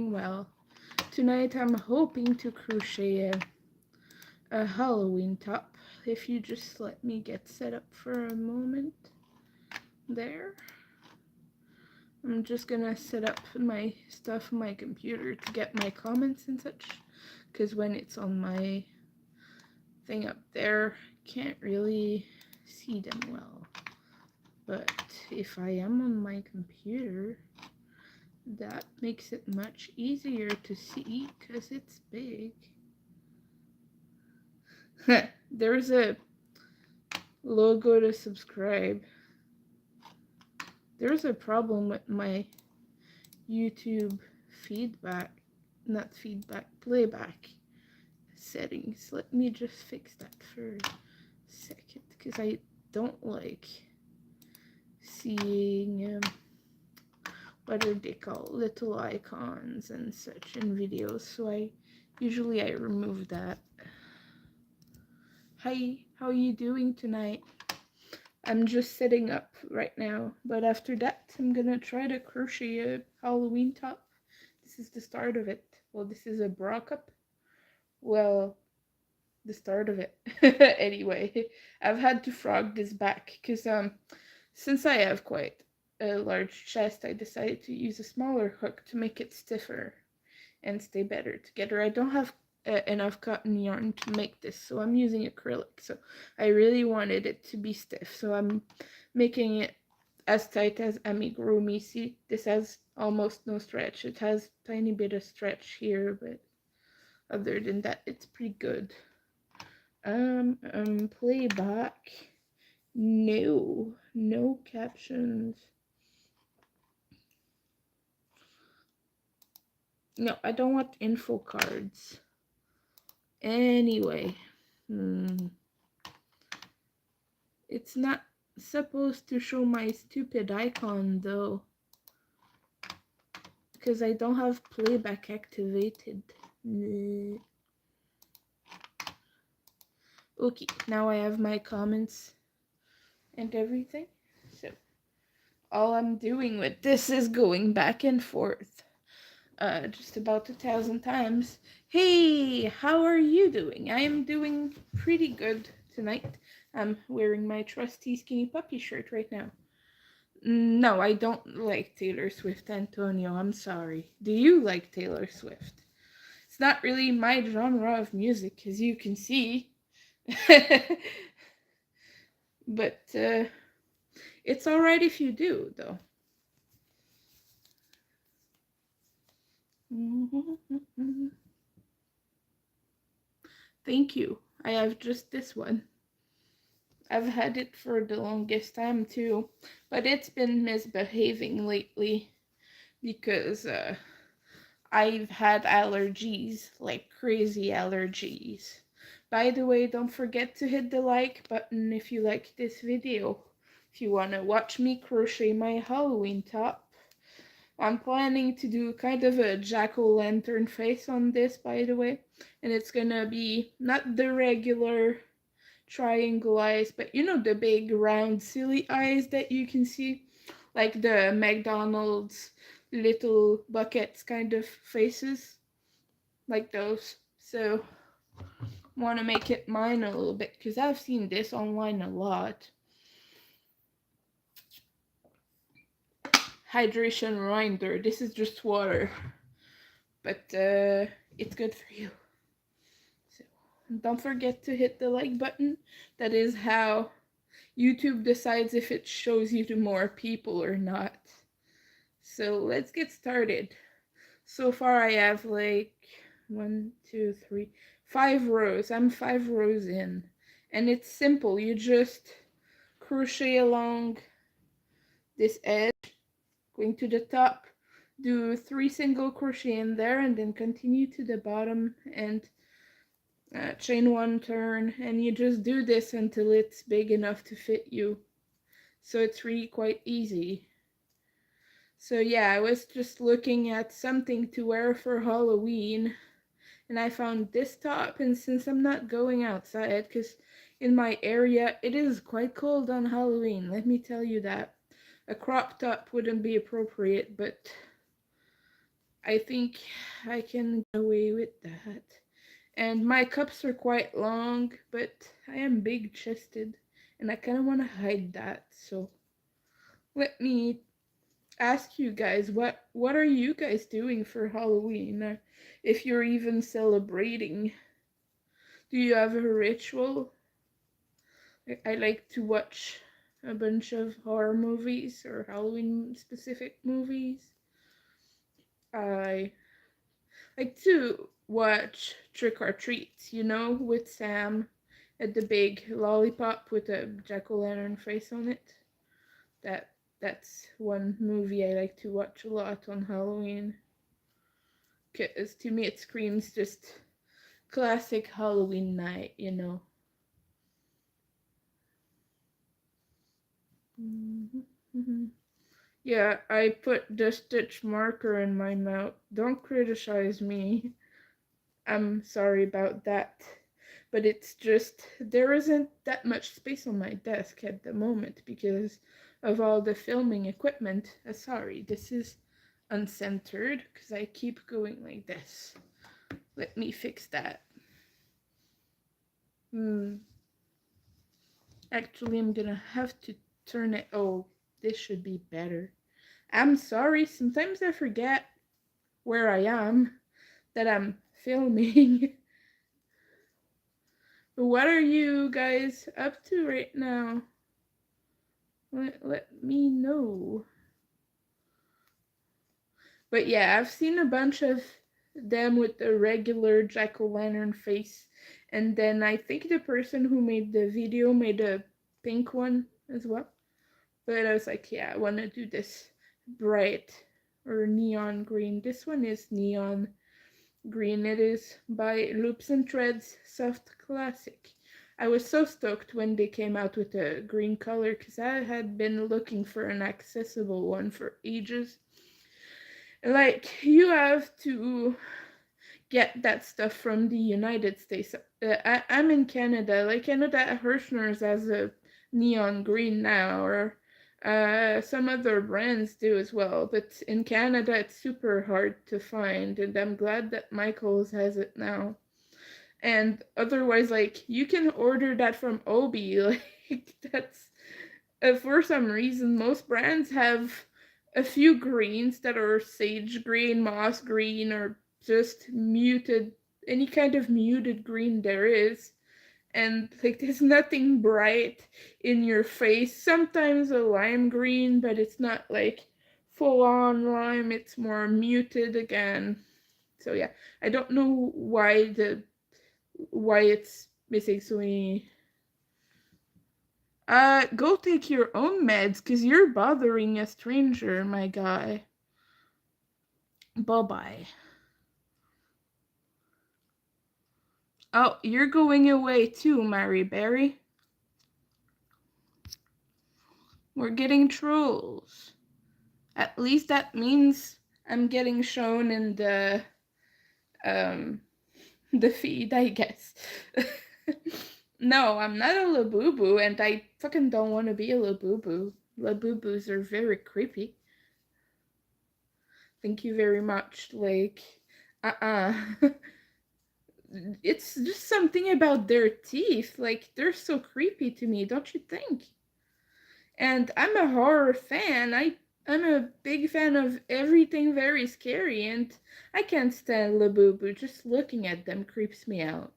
Well, tonight I'm hoping to crochet a Halloween top. If you just let me get set up for a moment. There. I'm just gonna set up my stuff on my computer to get my comments and such, because when it's on my thing up there, can't really see them well. But if I am on my computer, that makes it much easier to see because it's big. There's a logo to subscribe. There's a problem with my YouTube playback settings. Let me just fix that for a second because I don't like seeing what are they called, little icons and such in videos, so I usually remove that. Hi, how are you doing tonight? I'm just setting up right now, but after that I'm gonna try to crochet a Halloween top. This is the start of it. Well, this is a bra cup. Well, the start of it. Anyway, I've had to frog this back because since I have quite a large chest, I decided to use a smaller hook to make it stiffer and stay better together. I don't have enough cotton yarn to make this, so I'm using acrylic. So I really wanted it to be stiff, so I'm making it as tight as amigurumi. See, this has almost no stretch. It has tiny bit of stretch here, but other than that, it's pretty good. Playback. No captions. No, I don't want info cards. Anyway, it's not supposed to show my stupid icon though, because I don't have playback activated. Okay, now I have my comments and everything. So all I'm doing with this is going back and forth. Just about 1,000 times. Hey, how are you doing? I am doing pretty good tonight. I'm wearing my trusty skinny puppy shirt right now. No, I don't like Taylor Swift, Antonio. I'm sorry. Do you like Taylor Swift? It's not really my genre of music, as you can see. But it's alright if you do, though. Thank you. I have just this one. I've had it for the longest time too, but it's been misbehaving lately because I've had allergies, like crazy allergies. By the way, don't forget to hit the like button if you like this video. If you want to watch me crochet my Halloween top. I'm planning to do kind of a jack-o'-lantern face on this, by the way. And it's gonna be not the regular triangle eyes, but you know the big round silly eyes that you can see, like the McDonald's little buckets kind of faces, like those. So want to make it mine a little bit because I've seen this online a lot. Hydration reminder, this is just water, but it's good for you. So don't forget to hit the like button. That is how YouTube decides if it shows you to more people or not. So let's get started. So far I have like 5 rows. I'm 5 rows in. And it's simple. You just crochet along this edge, going to the top, do 3 single crochet in there, and then continue to the bottom and chain 1 turn, and you just do this until it's big enough to fit you. So it's really quite easy. So yeah, I was just looking at something to wear for Halloween, and I found this top, and since I'm not going outside, because in my area it is quite cold on Halloween, let me tell you that. A crop top wouldn't be appropriate, but I think I can get away with that. And my cups are quite long, but I am big chested and I kind of want to hide that. So let me ask you guys, what are you guys doing for Halloween? If you're even celebrating, do you have a ritual? I like to watch a bunch of horror movies or Halloween specific movies. I like to watch Trick or Treat, with Sam at the big lollipop with a jack-o'-lantern face on it. That that's one movie I like to watch a lot on Halloween. Cause to me it screams just classic Halloween night. Mm-hmm. Yeah, I put the stitch marker in my mouth. Don't criticize me. I'm sorry about that. But it's just, there isn't that much space on my desk at the moment because of all the filming equipment. Sorry, this is uncentered because I keep going like this. Let me fix that. Actually, I'm gonna have to turn it. Oh, this should be better. I'm sorry, sometimes I forget where I am, that I'm filming. What are you guys up to right now? Let me know. But yeah, I've seen a bunch of them with the regular jack-o'-lantern face. And then I think the person who made the video made a pink one as well. But I was like, yeah, I want to do this bright or neon green. This one is neon green. It is by Loops and Threads Soft Classic. I was so stoked when they came out with a green color because I had been looking for an accessible one for ages. Like, you have to get that stuff from the United States. I'm in Canada. Like, I know that Hirschner's has a neon green now, or some other brands do as well. But in Canada, it's super hard to find, and I'm glad that Michaels has it now. And otherwise, like, you can order that from Obi. Like, that's for some reason, most brands have a few greens that are sage green, moss green, or just muted, any kind of muted green there is. And like, there's nothing bright in your face. Sometimes a lime green, but it's not like full on lime, it's more muted again. So yeah, I don't know why it's missing so many. Go take your own meds, cause you're bothering a stranger, my guy. Bye-bye. Oh, you're going away too, Mary Berry. We're getting trolls. At least that means I'm getting shown in um the feed, I guess. No, I'm not a Labubu, and I fucking don't want to be a Labubu. Labubus are very creepy. Thank you very much. Like, uh-uh. It's just something about their teeth. Like, they're so creepy to me, don't you think? And I'm a horror fan. I'm a big fan of everything very scary, and I can't stand Labubu. Just looking at them creeps me out.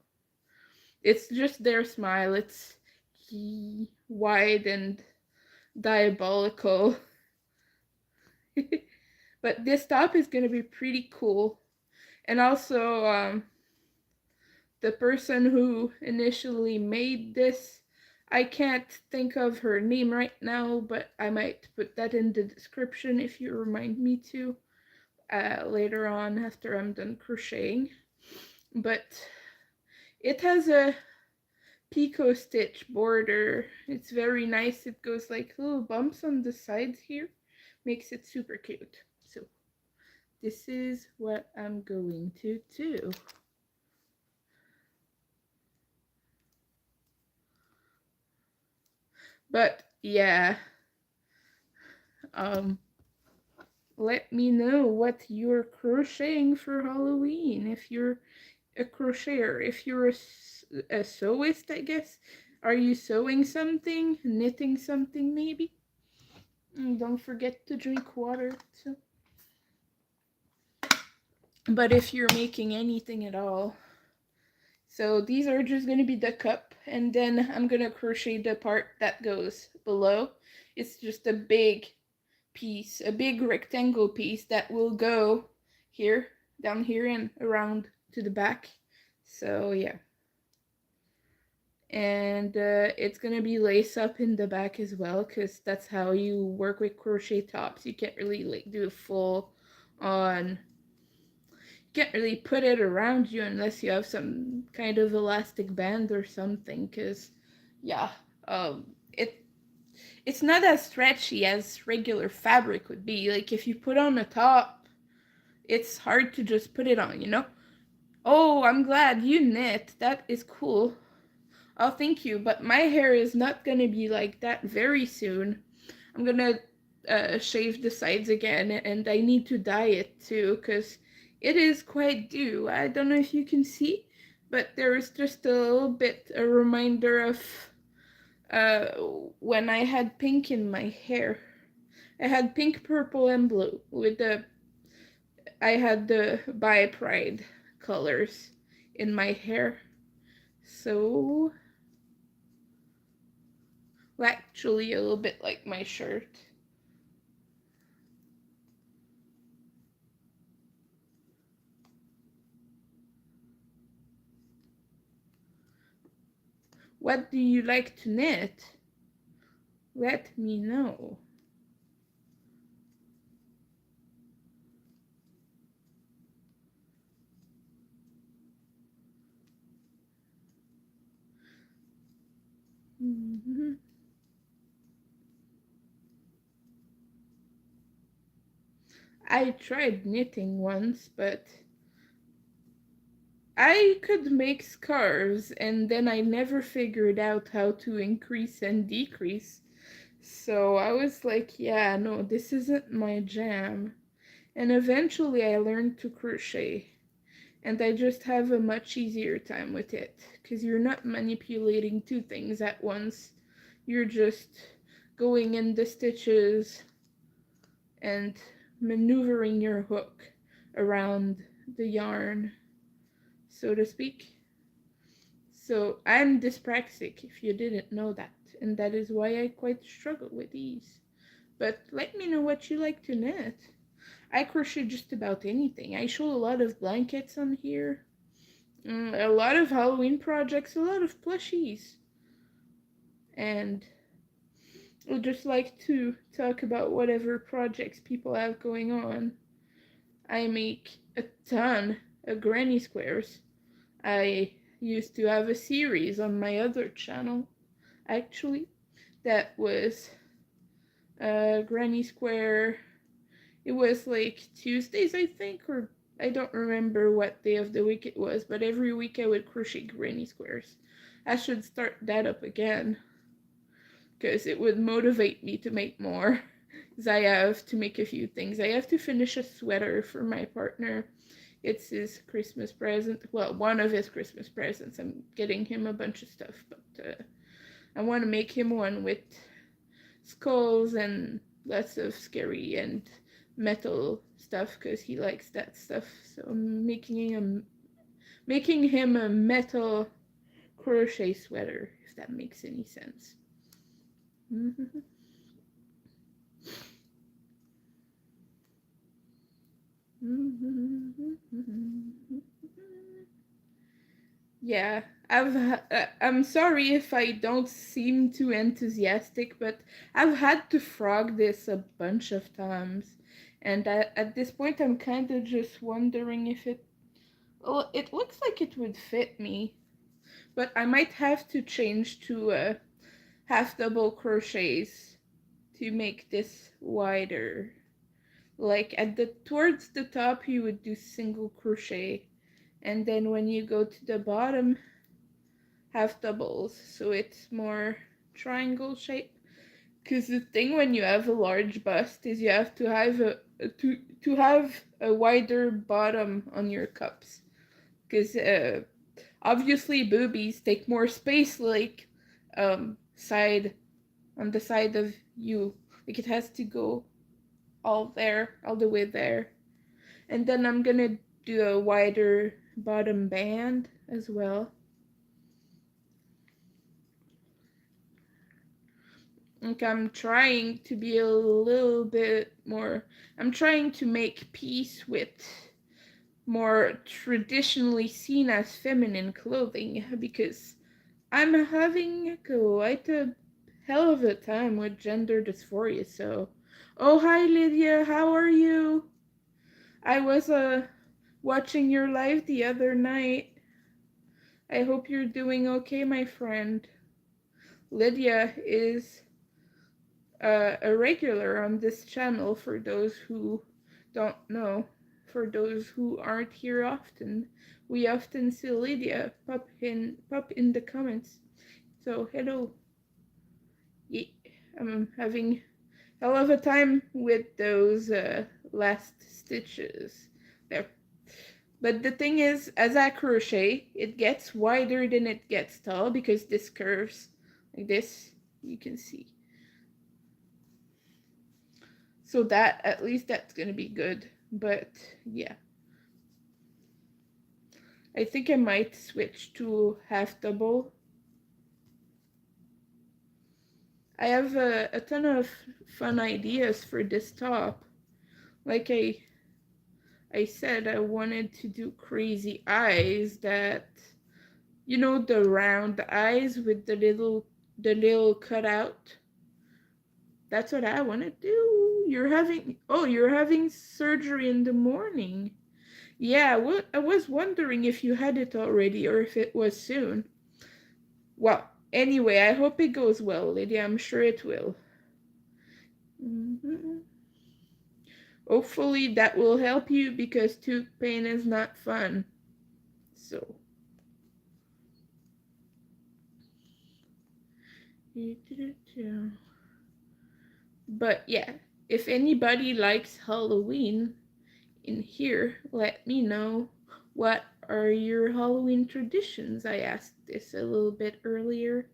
It's just their smile. It's wide and diabolical. But this top is gonna be pretty cool. And also, the person who initially made this, I can't think of her name right now, but I might put that in the description if you remind me to later on after I'm done crocheting. But it has a picot stitch border. It's very nice. It goes like little bumps on the sides here. Makes it super cute. So this is what I'm going to do. But yeah, um let me know what you're crocheting for Halloween. If you're a crocheter, if you're a sewist, I guess. Are you sewing something? Knitting something, maybe? And don't forget to drink water, too. But if you're making anything at all. So these are just going to be the cup, and then I'm going to crochet the part that goes below. It's just a big piece, a big rectangle piece that will go here, down here, and around to the back. So yeah. And it's gonna be lace up in the back as well, because that's how you work with crochet tops. You can't really like do a full on, you can't really put it around you unless you have some kind of elastic band or something, because yeah, it's not as stretchy as regular fabric would be. Like if you put on a top, it's hard to just put it on, you know? Oh, I'm glad you knit. That is cool. Oh, thank you. But my hair is not gonna be like that very soon. I'm gonna shave the sides again, and I need to dye it too, because it is quite due. I don't know if you can see, but there is just a little bit a reminder of uh, when I had pink in my hair. I had pink, purple, and blue with I had the bi pride colors in my hair. So actually a little bit like my shirt. What do you like to knit? Let me know. Mm-hmm. I tried knitting once, but I could make scarves, and then I never figured out how to increase and decrease. So I was like, yeah, no, this isn't my jam. And eventually I learned to crochet, and I just have a much easier time with it, because you're not manipulating two things at once. You're just going in the stitches and maneuvering your hook around the yarn, so to speak. So I'm dyspraxic, if you didn't know that, and that is why I quite struggle with these. But let me know what you like to knit. I crochet just about anything. I show a lot of blankets on here, a lot of Halloween projects, a lot of plushies, and I just like to talk about whatever projects people have going on. I make a ton of granny squares. I used to have a series on my other channel, actually, that was granny square. It was like Tuesdays, I think, or I don't remember what day of the week it was, but every week I would crochet granny squares. I should start that up again, because it would motivate me to make more. Because I have to make a few things. I have to finish a sweater for my partner. It's his Christmas present. Well, one of his Christmas presents. I'm getting him a bunch of stuff, but I want to make him one with skulls and lots of scary and metal stuff, because he likes that stuff. So I'm making him a metal crochet sweater, if that makes any sense. Mm-hmm. Yeah, I'm sorry if I don't seem too enthusiastic, but I've had to frog this a bunch of times, and at this point I'm kind of just wondering if well, it looks like it would fit me, but I might have to change to half double crochets to make this wider. Like at the towards the top you would do single crochet, and then when you go to the bottom, half doubles, so it's more triangle shape. Because the thing when you have a large bust is you have to to have a wider bottom on your cups, because obviously boobies take more space, like side on the side of you, like it has to go all there, all the way there. And then I'm gonna do a wider bottom band as well. Like I'm trying to be a little bit more, I'm trying to make peace with more traditionally seen as feminine clothing, because I'm having quite a hell of a time with gender dysphoria. So, oh hi Lydia, how are you? I was watching your live the other night. I hope you're doing okay, my friend. Lydia is a regular on this channel, for those who don't know. For those who aren't here often, we often see Lydia pop in the comments. So hello. Yeah, I'm having hell of a time with those last stitches there. But the thing is, as I crochet, it gets wider than it gets tall, because this curves like this, you can see. So that, at least that's gonna be good. But yeah, I think I might switch to half double. I have a ton of fun ideas for this top. Like I said, I wanted to do crazy eyes that, you know, the round eyes with the little cutout. That's what I want to do. You're having surgery in the morning. Yeah, well, I was wondering if you had it already or if it was soon. Well, anyway, I hope it goes well, Lydia. I'm sure it will. Mm-hmm. Hopefully that will help you, because tooth pain is not fun. So. But yeah, if anybody likes Halloween in here, let me know. What are your Halloween traditions? I asked this a little bit earlier.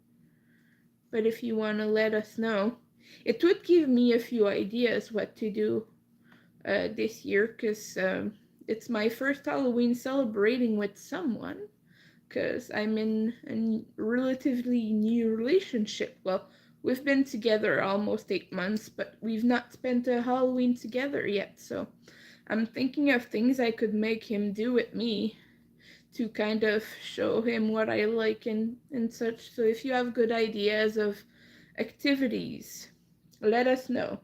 But if you want to let us know, it would give me a few ideas what to do this year, because it's my first Halloween celebrating with someone, because I'm in a relatively new relationship. Well, we've been together almost 8 months, but we've not spent a Halloween together yet, so I'm thinking of things I could make him do with me to kind of show him what I like and such. So if you have good ideas of activities, let us know.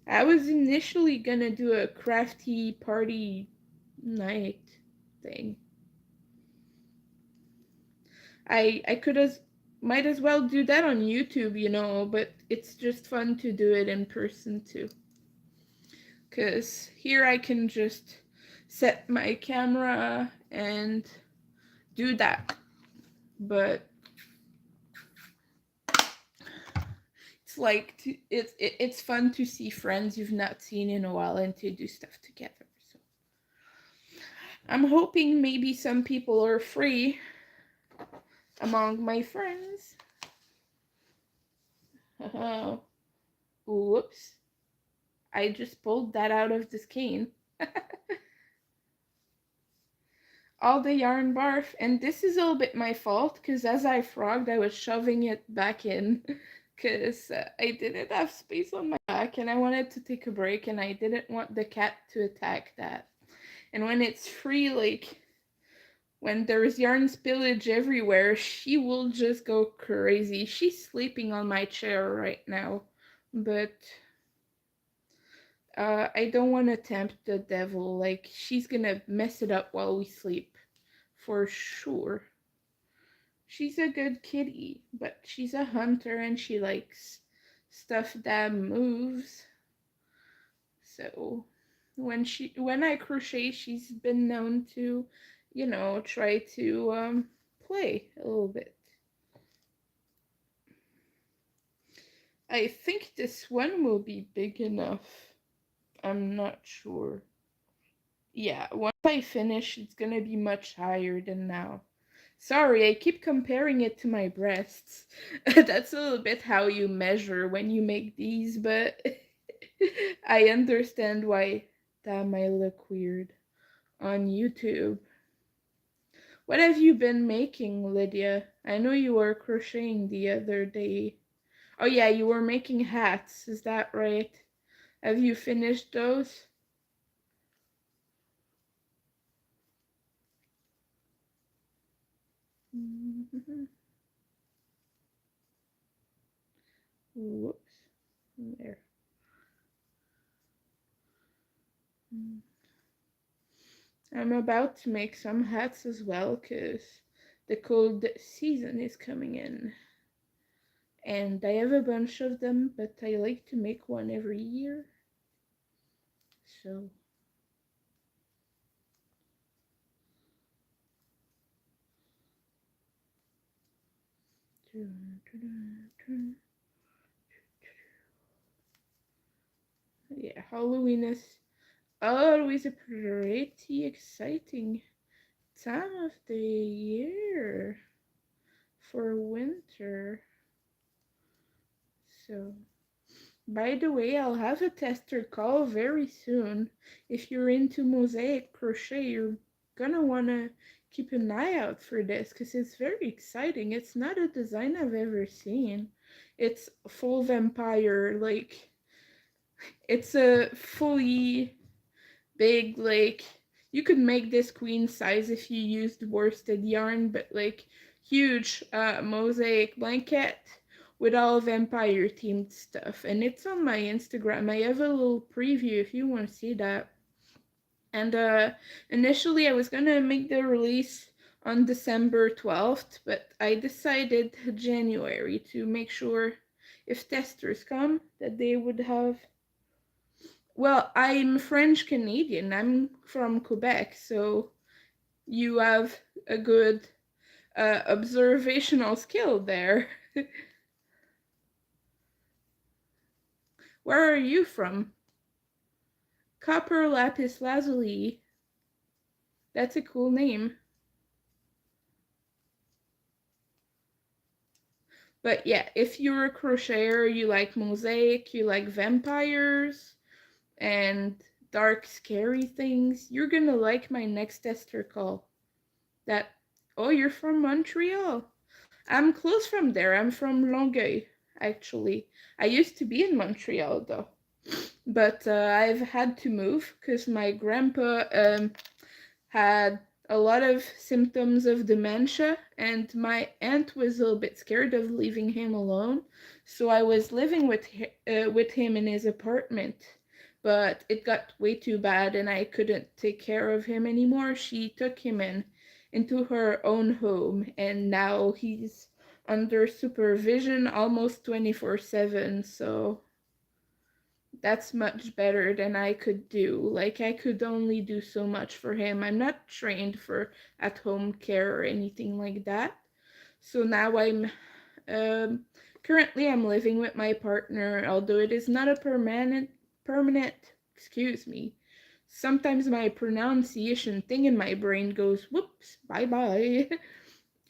I was initially gonna do a crafty party night thing. I could as might as well do that on YouTube, you know, but it's just fun to do it in person too. 'Cause here I can just set my camera and do that. But it's like it's fun to see friends you've not seen in a while and to do stuff together. So I'm hoping maybe some people are free among my friends. Whoops. I just pulled that out of the skein. All the yarn barf, and this is a little bit my fault, because as I frogged, I was shoving it back in, because I didn't have space on my back, and I wanted to take a break, and I didn't want the cat to attack that. And when it's free, like, when there's yarn spillage everywhere, she will just go crazy. She's sleeping on my chair right now, but I don't want to tempt the devil. Like, she's gonna mess it up while we sleep, for sure. She's a good kitty, but she's a hunter and she likes stuff that moves. So when I crochet, she's been known to, you know, try to play a little bit. I think this one will be big enough. I'm not sure. Yeah, once I finish, it's gonna be much higher than now. Sorry, I keep comparing it to my breasts. That's a little bit how you measure when you make these, but I understand why that might look weird on YouTube. What have you been making, Lydia? I know you were crocheting the other day. Oh yeah, you were making hats, is that right? Have you finished those? Whoops. There. I'm about to make some hats as well because the cold season is coming in. And I have a bunch of them, but I like to make one every year. So yeah, Halloween is always a pretty exciting time of the year for winter. So, by the way, I'll have a tester call very soon. If you're into mosaic crochet, you're gonna wanna keep an eye out for this because it's very exciting. It's not a design I've ever seen. It's full vampire, like, it's a fully big, like, you could make this queen size if you used worsted yarn, but like huge mosaic blanket with all vampire themed stuff. And it's on my Instagram. I have a little preview if you want to see that. And initially I was gonna make the release on December 12th, but I decided January to make sure if testers come that they would have. Well, I'm French Canadian. I'm from Quebec, so you have a good observational skill there. Where are you from? Copper lapis lazuli. That's a cool name. But yeah, if you're a crocheter, you like mosaic, you like vampires and dark, scary things, you're gonna like my next tester call. That, oh, you're from Montreal. I'm close from there. I'm from Longueuil, actually. I used to be in Montreal though, but I've had to move because my grandpa had a lot of symptoms of dementia, and my aunt was a little bit scared of leaving him alone, so I was living with him in his apartment. But it got way too bad, and I couldn't take care of him anymore. She took him into her own home, and now he's under supervision almost 24/7. So that's much better than I could do. Like, I could only do so much for him. I'm not trained for at-home care or anything like that. So now um, currently I'm living with my partner, although it is not a permanent, excuse me. Sometimes my pronunciation thing in my brain goes, whoops, bye-bye.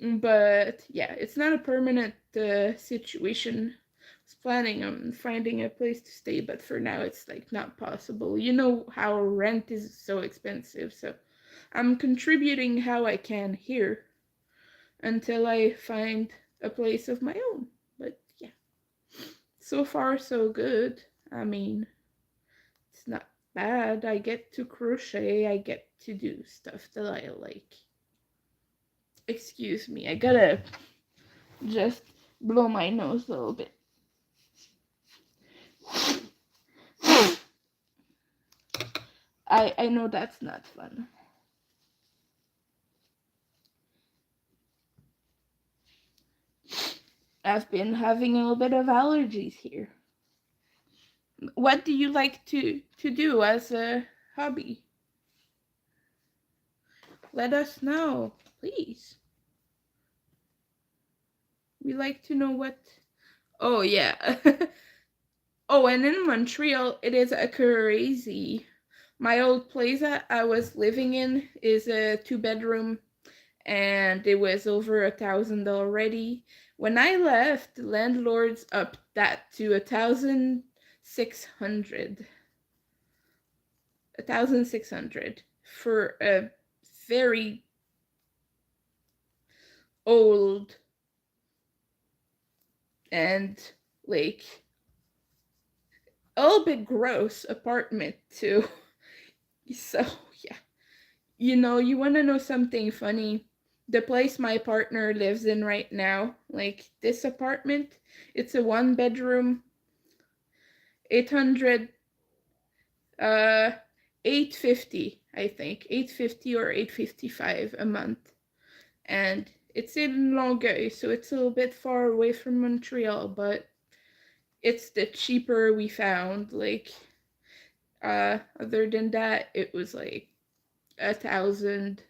But yeah, it's not a permanent situation. I was planning on finding a place to stay, but for now it's like not possible. You know how rent is so expensive, so I'm contributing how I can here until I find a place of my own. But yeah, so far so good. I mean, it's not bad. I get to crochet, I get to do stuff that I like. Excuse me, I gotta just blow my nose a little bit. I know that's not fun. I've been having a little bit of allergies here. What do you like to do as a hobby? Let us know, please. We like to know what. Oh yeah. Oh, and in Montreal, it is a crazy. My old place that I was living in is a 2-bedroom, and it was over 1,000 already. When I left, landlords upped that to 1,600. 1,600 for a very old and like a little bit gross apartment too. So yeah, you want to know something funny? The place my partner lives in right now, like this apartment, it's a 1-bedroom, 800, uh, 850, I think, 850 or 855 a month, and it's in Longueuil, so it's a little bit far away from Montreal, but it's the cheaper we found. Like, other than that, it was like 1,000,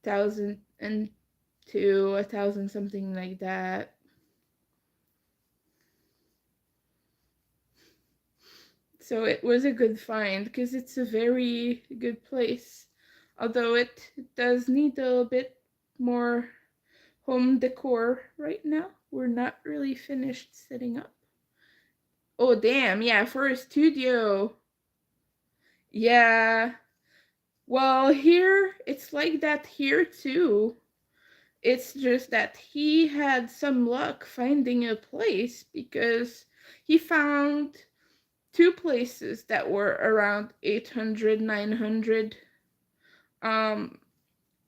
1,002, 1,000, something like that. So it was a good find because it's a very good place. Although it does need a little bit more home decor right now. We're not really finished setting up. Oh, damn, yeah, for a studio. Yeah. Well, here, it's like that here too. It's just that he had some luck finding a place because he found 2 places that were around 800, 900.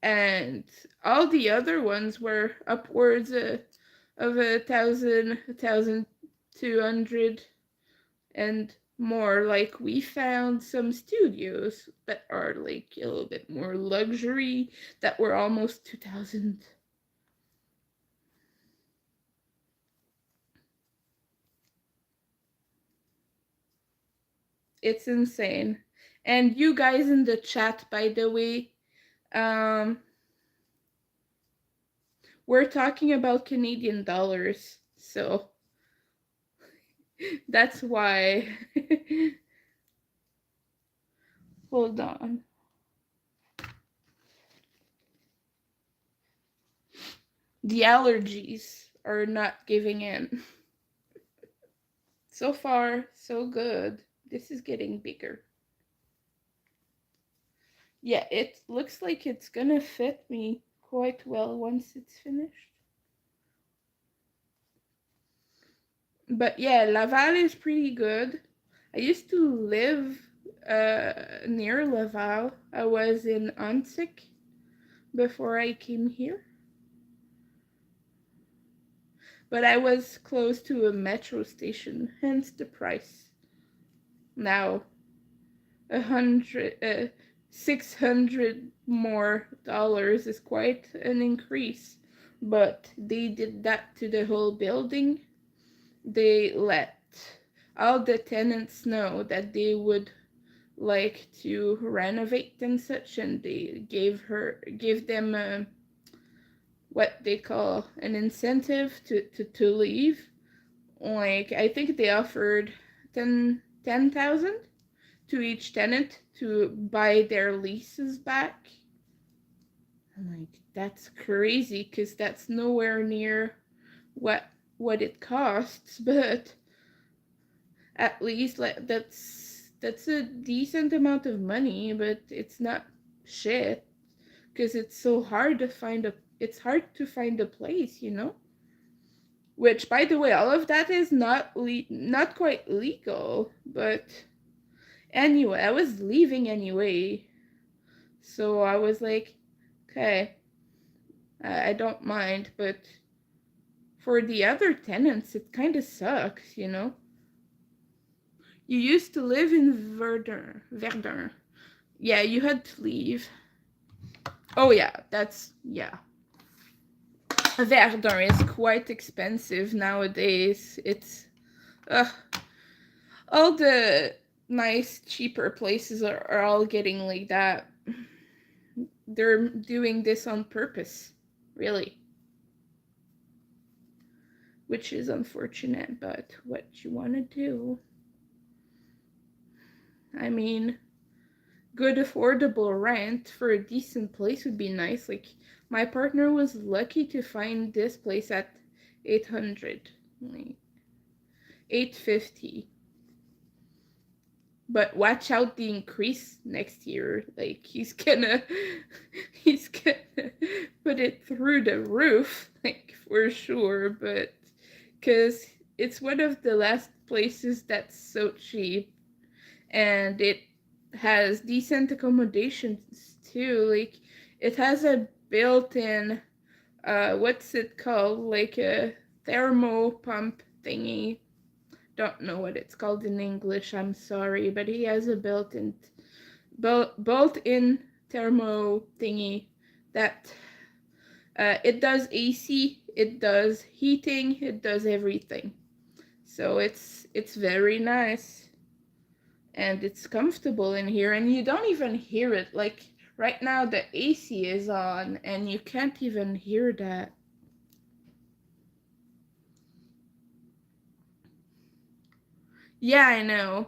And all the other ones were upwards of 1,000, 1,200 and more. Like, we found some studios that are like a little bit more luxury that were almost 2,000. It's insane. And you guys in the chat, by the way, we're talking about Canadian dollars, so that's why. Hold on. The allergies are not giving in. So far, so good. This is getting bigger. Yeah, it looks like it's gonna fit me quite well once it's finished. But yeah, Laval is pretty good. I used to live near Laval. I was in Antic before I came here. But I was close to a metro station, hence the price. Now, 600 more dollars is quite an increase. But they did that to the whole building. They let all the tenants know that they would like to renovate and such, and they gave them what they call an incentive to leave. Like, I think they offered 10,000 to each tenant to buy their leases back. I'm like, that's crazy because that's nowhere near what it costs, but at least like that's a decent amount of money, but it's not shit because it's so hard to find a place, Which, by the way, all of that is not quite legal, but anyway, I was leaving anyway, so I was like, okay, I don't mind, but for the other tenants, it kind of sucks, You used to live in Verdun. Yeah, you had to leave. Oh yeah, yeah. Verdun is quite expensive nowadays. It's all the nice cheaper places are all getting like that. They're doing this on purpose, really. Which is unfortunate, but what you want to do. I mean, good affordable rent for a decent place would be nice. Like, my partner was lucky to find this place at 800, like 850. But watch out the increase next year. Like, he's gonna put it through the roof, like, for sure. But because it's one of the last places that's so cheap, and it has decent accommodations too. Like, it has a built-in what's it called? Like a thermo pump thingy. Don't know what it's called in English, I'm sorry, but he has a built-in thermo thingy that it does AC, it does heating, it does everything. So it's very nice, and it's comfortable in here, and you don't even hear it. Like, right now the AC is on and you can't even hear that. Yeah, I know.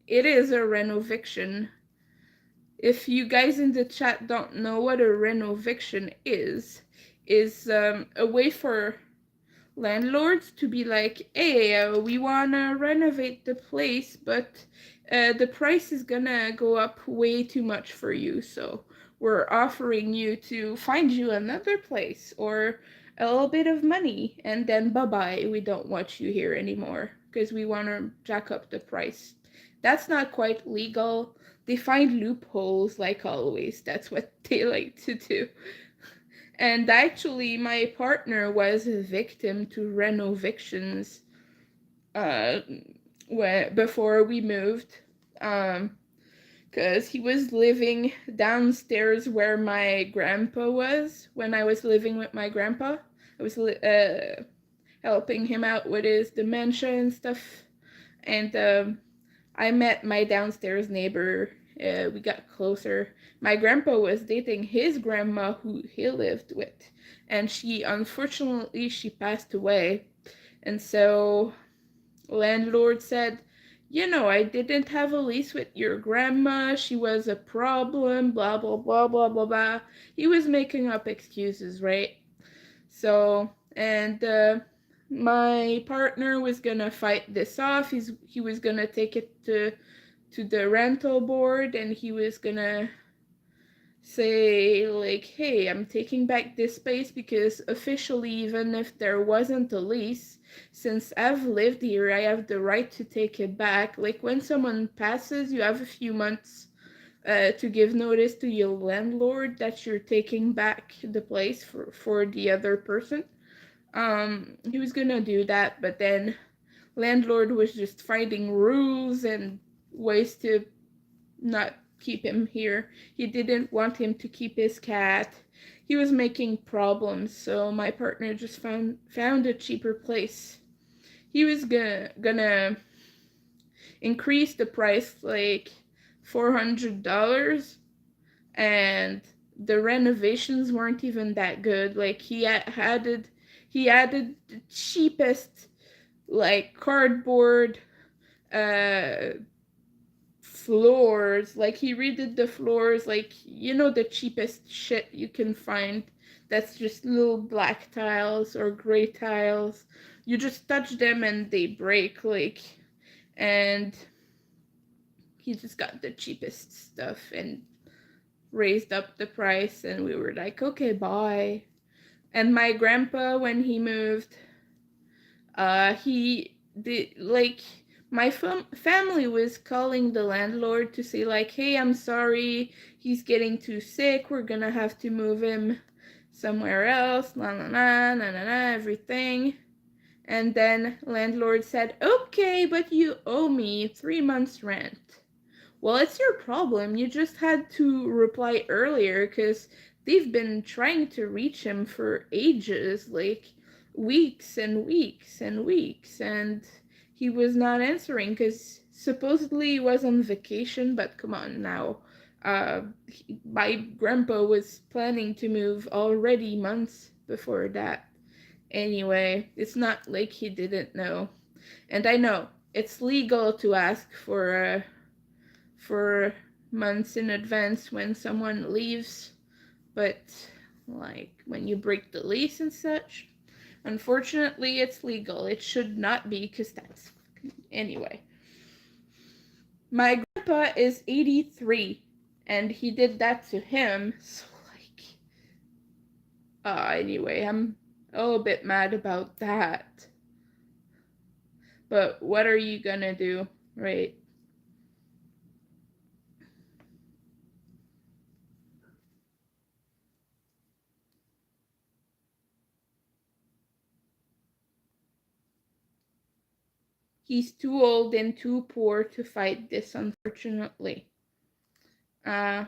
It is a renoviction. If you guys in the chat don't know what a renoviction is a way for landlords to be like, hey, we want to renovate the place, but the price is gonna go up way too much for you, so we're offering you to find you another place or a little bit of money, and then bye-bye, we don't want you here anymore because we want to jack up the price. That's not quite legal. They find loopholes like always. That's what they like to do. And actually, my partner was a victim to renovictions uh, before we moved. Because he was living downstairs where my grandpa was when I was living with my grandpa. I was helping him out with his dementia and stuff. And I met my downstairs neighbor. We got closer. My grandpa was dating his grandma who he lived with, and she passed away. And so landlord said, I didn't have a lease with your grandma. She was a problem, blah blah blah blah blah blah. He was making up excuses, right? So, and my partner was gonna fight this off. He was gonna take it to the rental board, and he was gonna say like, hey, I'm taking back this space because officially, even if there wasn't a lease, since I've lived here, I have the right to take it back. Like, when someone passes, you have a few months to give notice to your landlord that you're taking back the place for the other person. He was gonna do that, but then landlord was just finding rules and ways to not keep him here. He didn't want him to keep his cat. He was making problems, so my partner just found a cheaper place. He was gonna increase the price like $400, and the renovations weren't even that good. Like, he added the cheapest, like, cardboard uh floors. Like, he redid the floors, like, the cheapest shit you can find. That's just little black tiles or gray tiles. You just touch them and they break, like, and he just got the cheapest stuff and raised up the price, and we were like, okay, bye. And my grandpa, when he moved, he did, like, my family was calling the landlord to say like, hey, I'm sorry, he's getting too sick, we're gonna have to move him somewhere else, la la la, na na na, everything. And then landlord said, okay, but you owe me 3 months rent. Well, it's your problem. You just had to reply earlier, because they've been trying to reach him for ages, like weeks and weeks and weeks, and he was not answering because supposedly he was on vacation, but come on now. My grandpa was planning to move already months before that. Anyway, it's not like he didn't know. And I know it's legal to ask for months in advance when someone leaves, but like when you break the lease and such, unfortunately it's legal. It should not be, because that's anyway. My grandpa is 83 and he did that to him, so like anyway, I'm a little bit mad about that. But what are you gonna do, right? He's too old and too poor to fight this, unfortunately. Uh,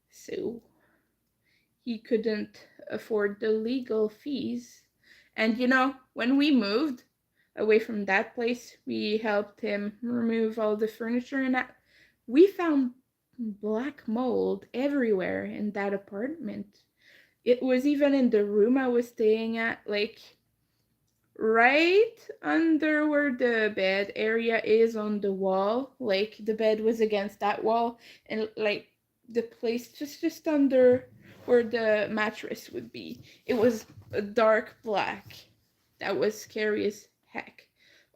so he couldn't afford the legal fees. And when we moved away from that place, we helped him remove all the furniture and that. We found black mold everywhere in that apartment. It was even in the room I was staying at, like right under where the bed area is on the wall. Like the bed was against that wall, and like the place just under where the mattress would be, it was a dark black. That was scary as heck.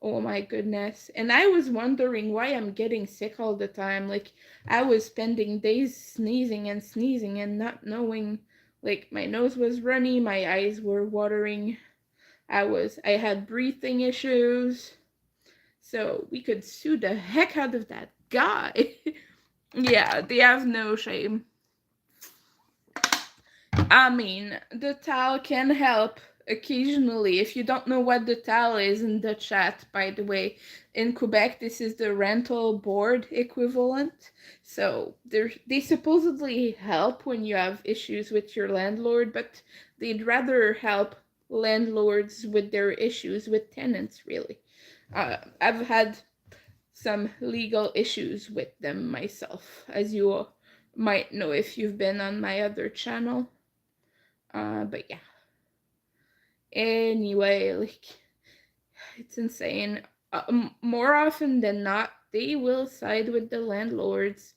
Oh my goodness. And I was wondering why I'm getting sick all the time. Like I was spending days sneezing and not knowing. Like my nose was runny, my eyes were watering, I had breathing issues. So we could sue the heck out of that guy. Yeah, they have no shame. I mean, the towel can help occasionally. If you don't know what the towel is in the chat, by the way, in Quebec, this is the rental board equivalent. So they supposedly help when you have issues with your landlord, but they'd rather help landlords with their issues with tenants, really. I've had some legal issues with them myself, as you might know if you've been on my other channel. But yeah. Anyway, like, it's insane. More often than not, they will side with the landlords,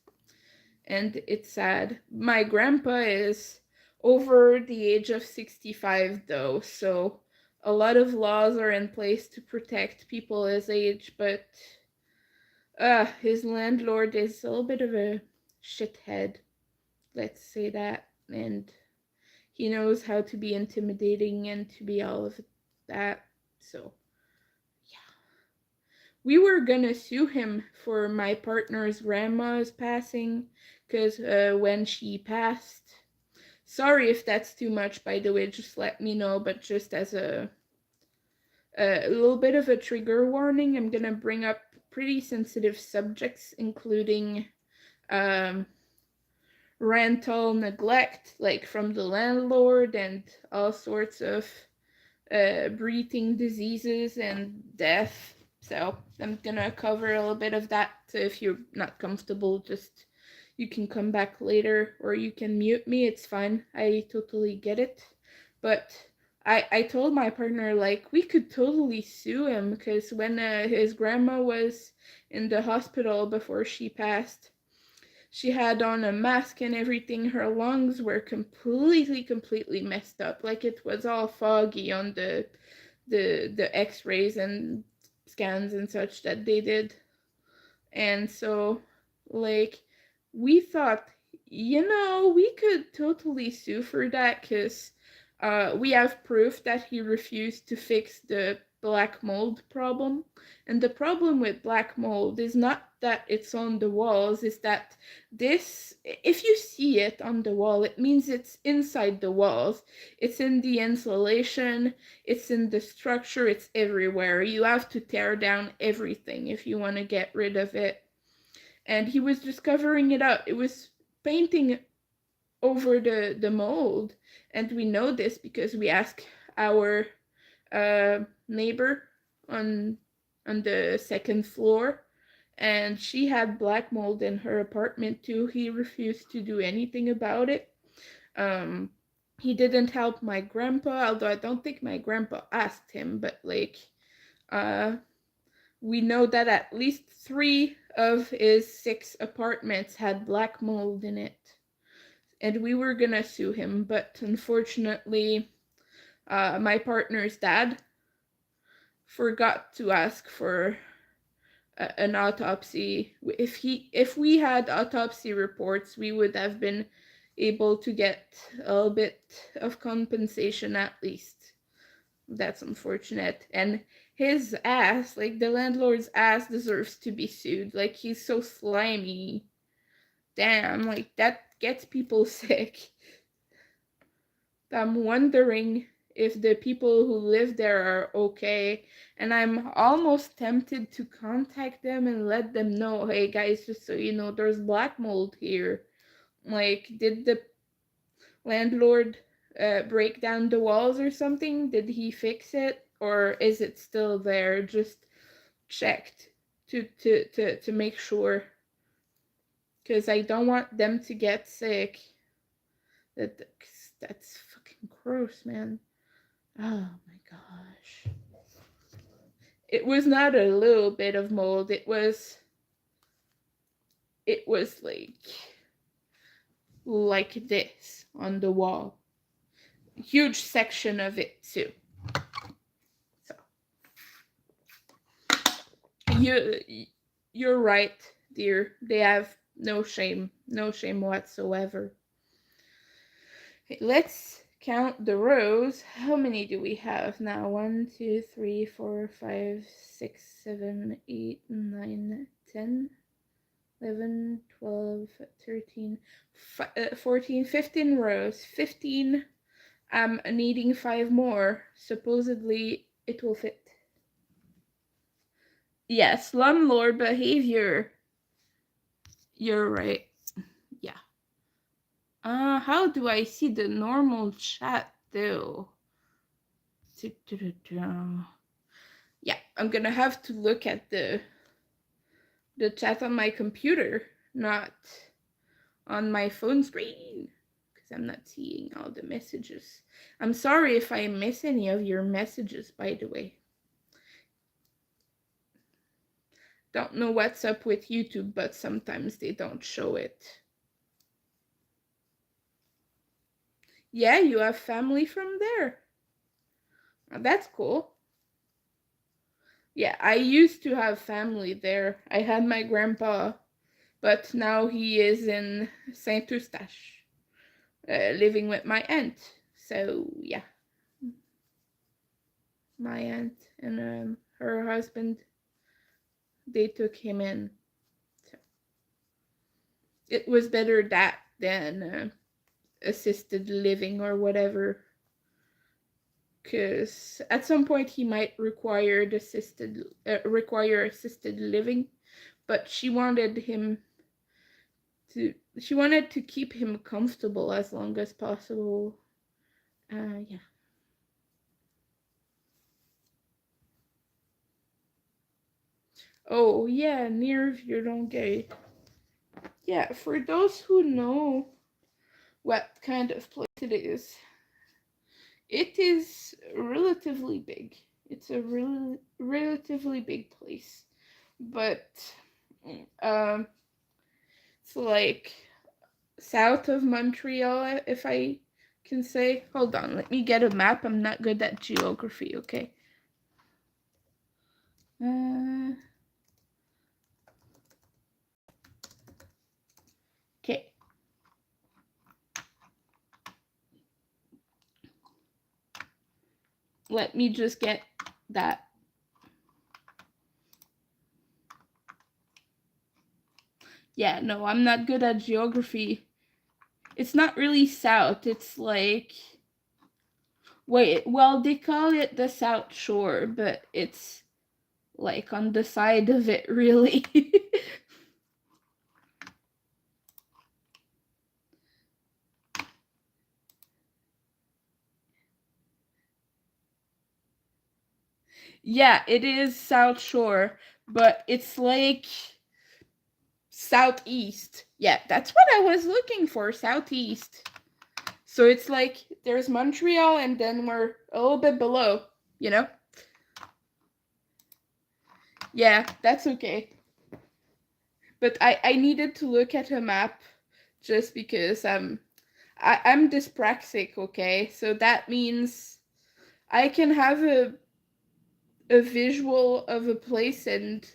and it's sad. My grandpa is over the age of 65, though, so a lot of laws are in place to protect people his age, but his landlord is a little bit of a shithead, let's say that, and he knows how to be intimidating and to be all of that. So, yeah. We were gonna sue him for my partner's grandma's passing, because when she passed, sorry if that's too much, by the way, just let me know, but just as a little bit of a trigger warning, I'm gonna bring up pretty sensitive subjects, including rental neglect, like from the landlord, and all sorts of breathing diseases and death. So I'm gonna cover a little bit of that. So if you're not comfortable, just you can come back later, or you can mute me. It's fine. I totally get it. But I told my partner, like, we could totally sue him, because when his grandma was in the hospital before she passed, she had on a mask and everything. Her lungs were completely messed up. Like it was all foggy on the x-rays and scans and such that they did. And so, like, we thought, we could totally sue for that, because we have proof that he refused to fix the black mold problem. And the problem with black mold is not that it's on the walls, is that if you see it on the wall, it means it's inside the walls. It's in the insulation, it's in the structure, it's everywhere. You have to tear down everything if you want to get rid of it. And he was just covering it up. It was painting over the mold. And we know this because we asked our neighbor on the second floor, and she had black mold in her apartment too. He refused to do anything about it. He didn't help my grandpa, although I don't think my grandpa asked him, but like we know that at least 3 of his 6 apartments had black mold in it. And we were gonna sue him, but unfortunately, my partner's dad forgot to ask for an autopsy. If we had autopsy reports, we would have been able to get a little bit of compensation at least. That's unfortunate. And his ass, like the landlord's ass, deserves to be sued. Like, he's so slimy. Damn, like that gets people sick. I'm wondering if the people who live there are okay, and I'm almost tempted to contact them and let them know, hey guys, just so you know, there's black mold here. Like, did the landlord break down the walls or something? Did he fix it, or is it still there? Just checked to make sure, because I don't want them to get sick. That's fucking gross, man. Oh my gosh. It was not a little bit of mold. It was like this on the wall. A huge section of it too. So you're right, dear. They have no shame whatsoever. Okay, let's count the rows. How many do we have now? 1, 2, 3, 4, 5, 6, 7, 8, 9, 10, 11, 12, 13, 14, 15 rows. 15. I'm needing 5 more. Supposedly it will fit. Yes, slumlord behavior. You're right. Yeah. How do I see the normal chat though? Yeah, I'm gonna have to look at the chat on my computer, not on my phone screen, because I'm not seeing all the messages. I'm sorry if I miss any of your messages, by the way. Don't know what's up with YouTube, but sometimes they don't show it. Yeah, you have family from there. That's cool. Yeah, I used to have family there. I had my grandpa, but now he is in Saint Eustache, living with my aunt. So yeah, my aunt and her husband, they took him in. So it was better that than assisted living or whatever, because at some point he might require assisted living, but she wanted to keep him comfortable as long as possible. Yeah. Oh yeah, near Violongay. Yeah, for those who know what kind of place it is relatively big. It's a relatively big place, but it's like south of Montreal, if I can say. Hold on, let me get a map. I'm not good at geography, okay? Okay. Let me just get that. Yeah, no, I'm not good at geography. It's not really south. It's like, wait, well, they call it the South Shore, but it's like on the side of it, really. Yeah, it is South Shore, but it's like southeast. Yeah, that's what I was looking for, southeast. So it's like there's Montreal and then we're a little bit below, you know? Yeah, that's okay. But I needed to look at a map just because I'm dyspraxic, okay? So that means I can have a visual of a place and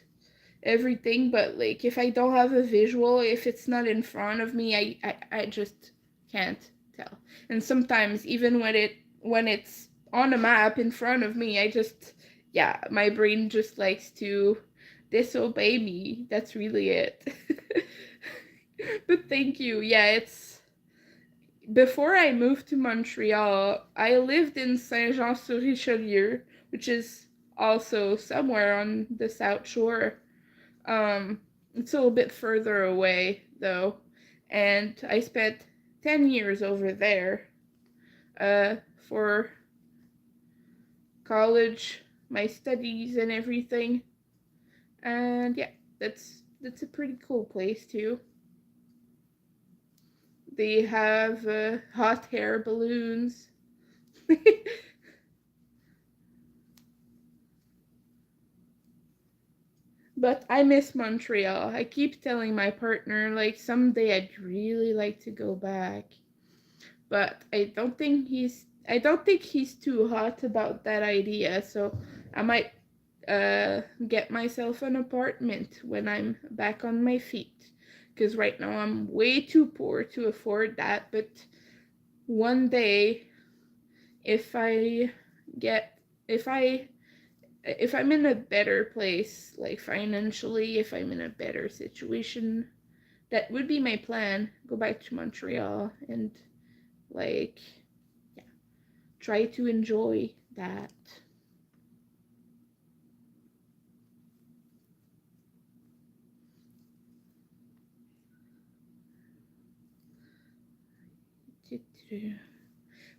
everything, but like if I don't have a visual, if it's not in front of me, I just can't tell. And sometimes even when it's on a map in front of me, I just, yeah, my brain just likes to disobey me. That's really it. But thank you. Yeah, it's before I moved to Montreal, I lived in Saint-Jean-sur-Richelieu, which is also somewhere on the South Shore. It's a little bit further away though, and I spent 10 years over there for college, my studies and everything. And yeah, that's a pretty cool place too. They have hot air balloons. But I miss Montreal. I keep telling my partner, like, someday I'd really like to go back. But I don't think he's too hot about that idea, so I might get myself an apartment when I'm back on my feet. Because right now I'm way too poor to afford that, but one day if I get if I'm in a better place, like financially, if I'm in a better situation, that would be my plan. Go back to Montreal and like, yeah, try to enjoy that.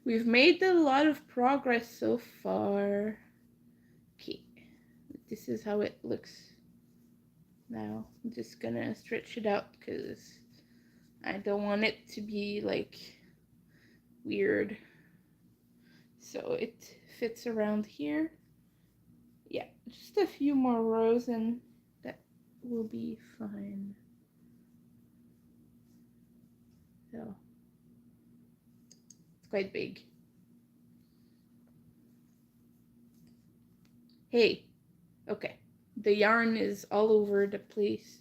We've made a lot of progress so far. Okay, this is how it looks now. I'm just gonna stretch it out because I don't want it to be like weird. So it fits around here. Yeah, just a few more rows and that will be fine. So it's quite big. Hey, okay. The yarn is all over the place.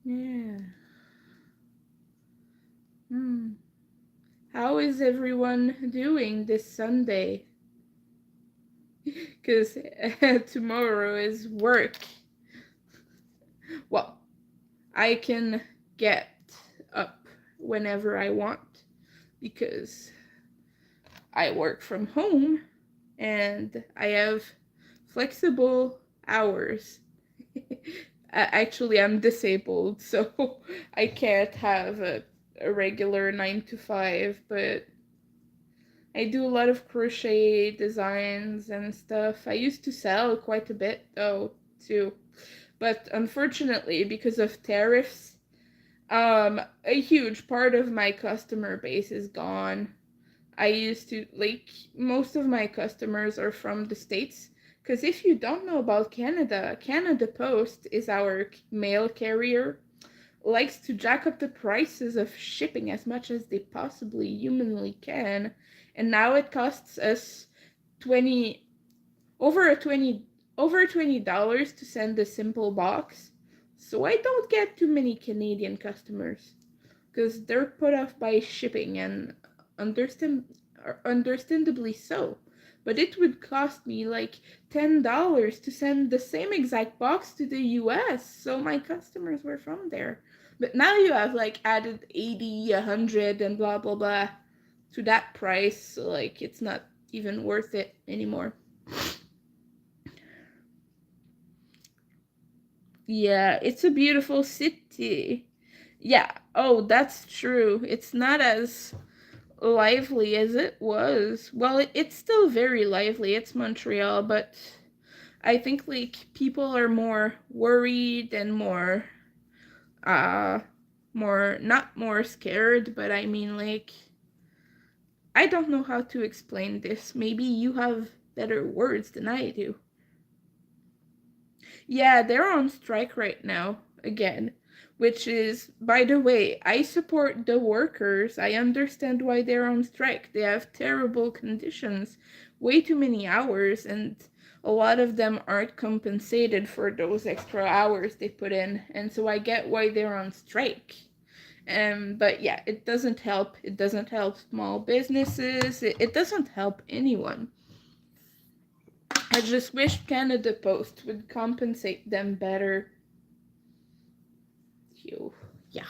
Yeah. How is everyone doing this Sunday? Because tomorrow is work. Well, I can get up whenever I want because I work from home and I have flexible hours. Actually, I'm disabled, so I can't have a regular 9 to 5, but I do a lot of crochet designs and stuff. I used to sell quite a bit though, too. But unfortunately, because of tariffs, a huge part of my customer base is gone. I used to, like, most of my customers are from the States. Because if you don't know about Canada, Canada Post is our mail carrier, likes to jack up the prices of shipping as much as they possibly humanly can. And now it costs us 20 over a 20 over $20 to send a simple box. So I don't get too many Canadian customers because they're put off by shipping and understand understandably so. But it would cost me like $10 to send the same exact box to the US, so my customers were from there. But now you have like added 80, 100 and blah blah blah to that price, so like it's not even worth it anymore. Yeah, it's a beautiful city. Yeah, oh, that's true. It's not as lively as it was. Well, it's still very lively. It's Montreal, but I think like people are more worried and uh more not more scared, but I mean like I don't know how to explain this. Maybe you have better words than I do. Yeah, they're on strike right now again, which is, by the way, I support the workers. I understand why they're on strike. They have terrible conditions, way too many hours, and a lot of them aren't compensated for those extra hours they put in. And so I get why they're on strike. But yeah, it doesn't help. It doesn't help small businesses. It doesn't help anyone. I just wish Canada Post would compensate them better. Yeah.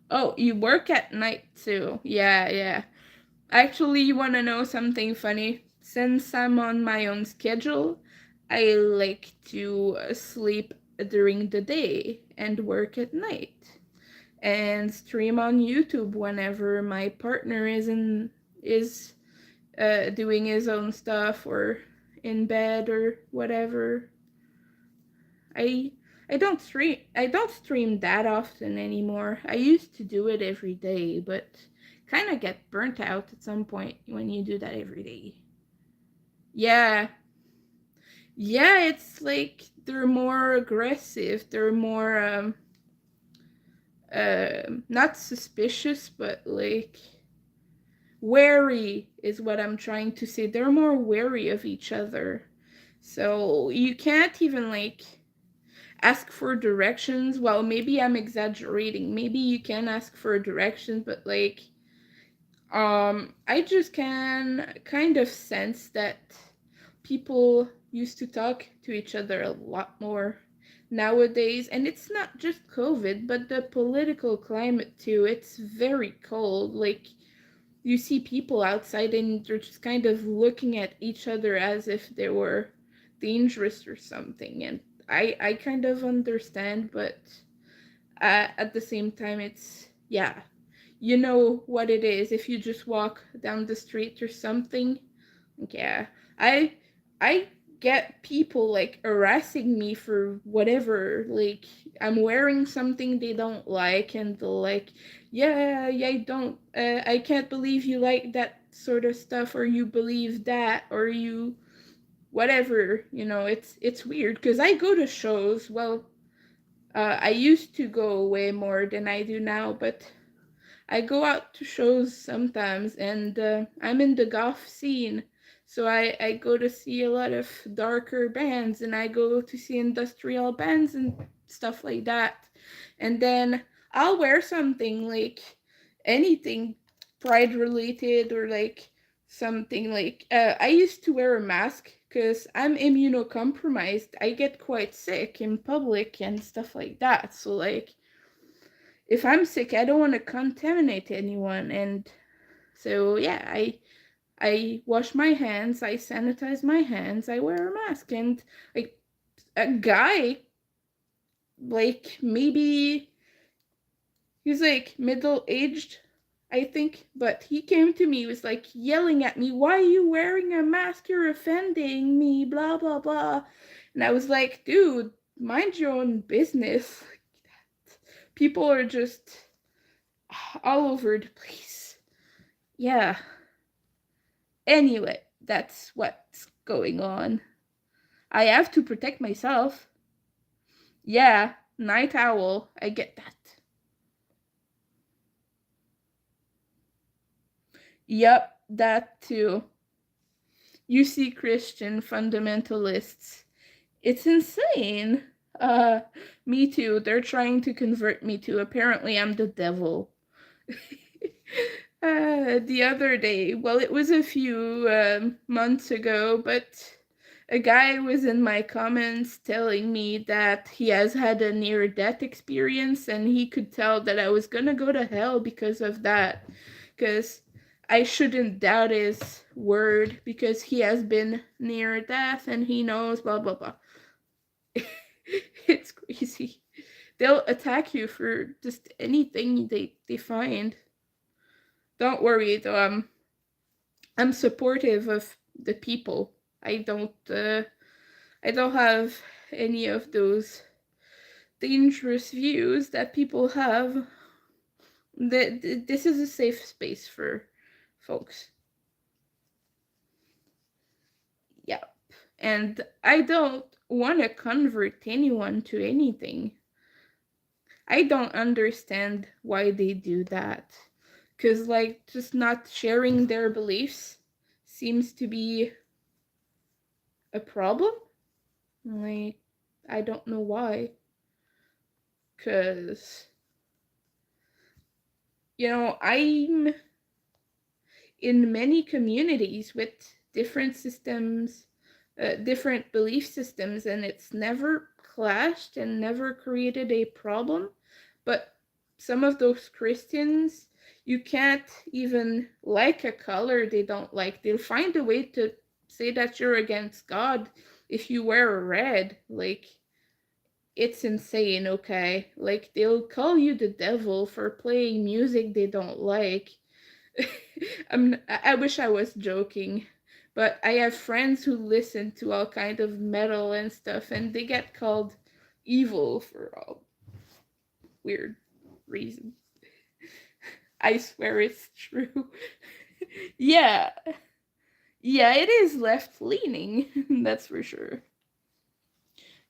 Oh, you work at night too. Yeah, yeah. Actually, you want to know something funny? Since I'm on my own schedule, I like to sleep during the day and work at night and stream on YouTube whenever my partner is doing his own stuff or in bed or whatever. I I don't stream that often anymore. I used to do it every day, but kind of get burnt out at some point when you do that every day. Yeah. Yeah, it's like they're more aggressive. They're more not suspicious, but like wary is what I'm trying to say. They're more wary of each other. So you can't even like ask for directions. Well, maybe I'm exaggerating. Maybe you can ask for directions, but like I just can kind of sense that people used to talk to each other a lot more nowadays, and it's not just COVID, but the political climate too. It's very cold. Like you see people outside and they're just kind of looking at each other as if they were dangerous or something, and I kind of understand, but at the same time it's, yeah, you know what it is if you just walk down the street or something. Yeah, i I get people like harassing me for whatever, like I'm wearing something they don't like, and they'll like, yeah, I don't, I can't believe you like that sort of stuff, or you believe that, or you whatever, it's weird because I go to shows. Well, I used to go way more than I do now, but I go out to shows sometimes, and I'm in the goth scene. So I go to see a lot of darker bands, and I go to see industrial bands and stuff like that. And then I'll wear something like anything pride related, or like something like I used to wear a mask because I'm immunocompromised. I get quite sick in public and stuff like that. So like if I'm sick, I don't want to contaminate anyone. And so yeah, I wash my hands, I sanitize my hands, I wear a mask. And like a guy, like maybe he's like middle aged, I think, but he came to me, was like yelling at me, "Why are you wearing a mask? You're offending me, blah blah blah." And I was like, dude, mind your own business. People are just all over the place. Yeah. Anyway, that's what's going on. I have to protect myself. Yeah, night owl. I get that. Yep, that too. You see Christian fundamentalists. It's insane. Uh, Me too. They're trying to convert me to, apparently I'm the devil. The other day, well, it was a few months ago, but a guy was in my comments telling me that he has had a near death experience, and he could tell that I was gonna go to hell because of that. Because I shouldn't doubt his word because he has been near death and he knows, blah, blah, blah. It's crazy. They'll attack you for just anything they find. Don't worry though, I'm supportive of the people. I don't have any of those dangerous views that people have. This is a safe space for folks. And I don't want to convert anyone to anything. I don't understand why they do that. Because, like, just not sharing their beliefs seems to be a problem. Like, I don't know why. Because, I'm in many communities with different systems, different belief systems, and it's never clashed and never created a problem. But some of those Christians, you can't even like a color they don't like. They'll find a way to say that you're against God if you wear red. Like, it's insane, okay? Like, they'll call you the devil for playing music they don't like. I wish I was joking, but I have friends who listen to all kind of metal and stuff, and they get called evil for all weird reasons. I swear it's true. Yeah. Yeah, it is left leaning, that's for sure.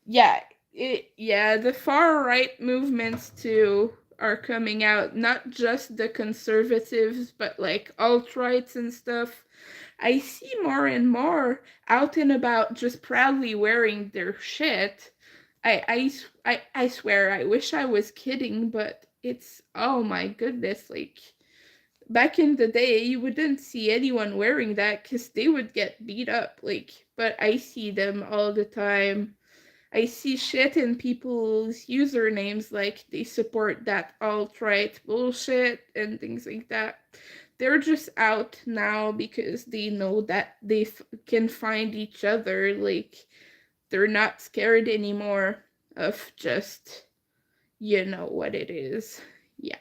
Yeah, the far right movements too are coming out, not just the conservatives, but like alt-rights and stuff. I see more and more out and about just proudly wearing their shit. I swear, I wish I was kidding, but it's, oh my goodness, like, back in the day, you wouldn't see anyone wearing that because they would get beat up, like, but I see them all the time. I see shit in people's usernames like they support that alt-right bullshit and things like that. They're just out now because they know that they can find each other. Like, they're not scared anymore of just, you know what it is. Yeah.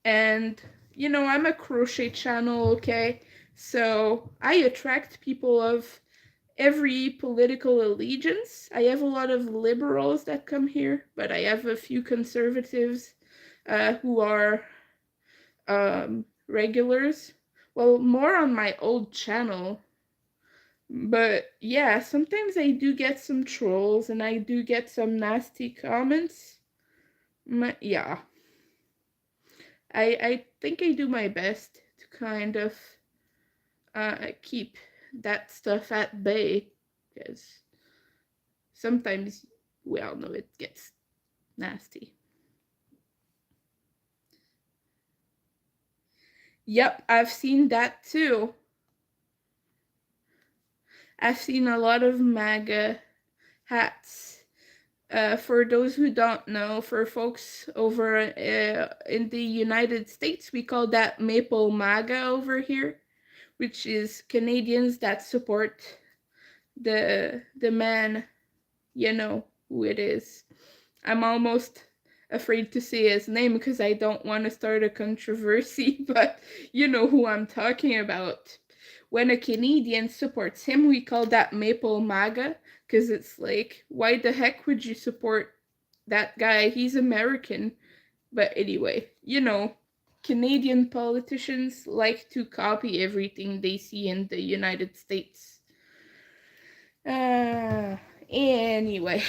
And, I'm a crochet channel, okay? So I attract people of every political allegiance. I have a lot of liberals that come here, but I have a few conservatives who are regulars. Well, more on my old channel. But yeah, sometimes I do get some trolls and I do get some nasty comments. Yeah. I think I do my best to kind of keep that stuff at bay, because sometimes we all know it gets nasty. Yep, I've seen that too. I've seen a lot of MAGA hats. For those who don't know, for folks over in the United States, we call that Maple MAGA over here, which is Canadians that support the man, you know who it is. I'm almost afraid to say his name because I don't want to start a controversy, but you know who I'm talking about. When a Canadian supports him, we call that Maple MAGA, because it's like, why the heck would you support that guy? He's American. But anyway, Canadian politicians like to copy everything they see in the United States. Anyway.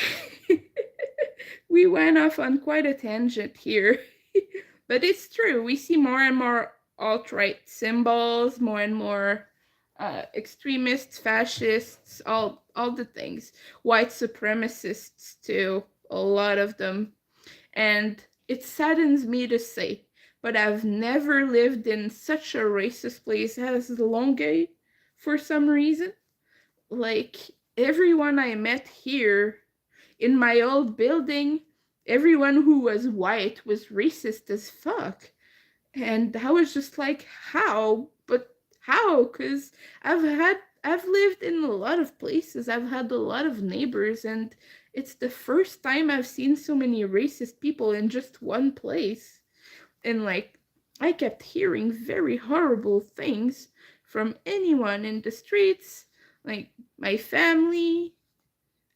We went off on quite a tangent here. But it's true. We see more and more alt-right symbols, more and more extremists, fascists, all the things. White supremacists too, a lot of them. And it saddens me to say, but I've never lived in such a racist place as Longueuil for some reason. Like, everyone I met here in my old building, everyone who was white was racist as fuck. And I was just like, how? But how? Because I've lived in a lot of places. I've had a lot of neighbors, and it's the first time I've seen so many racist people in just one place. And like, I kept hearing very horrible things from anyone in the streets, like my family.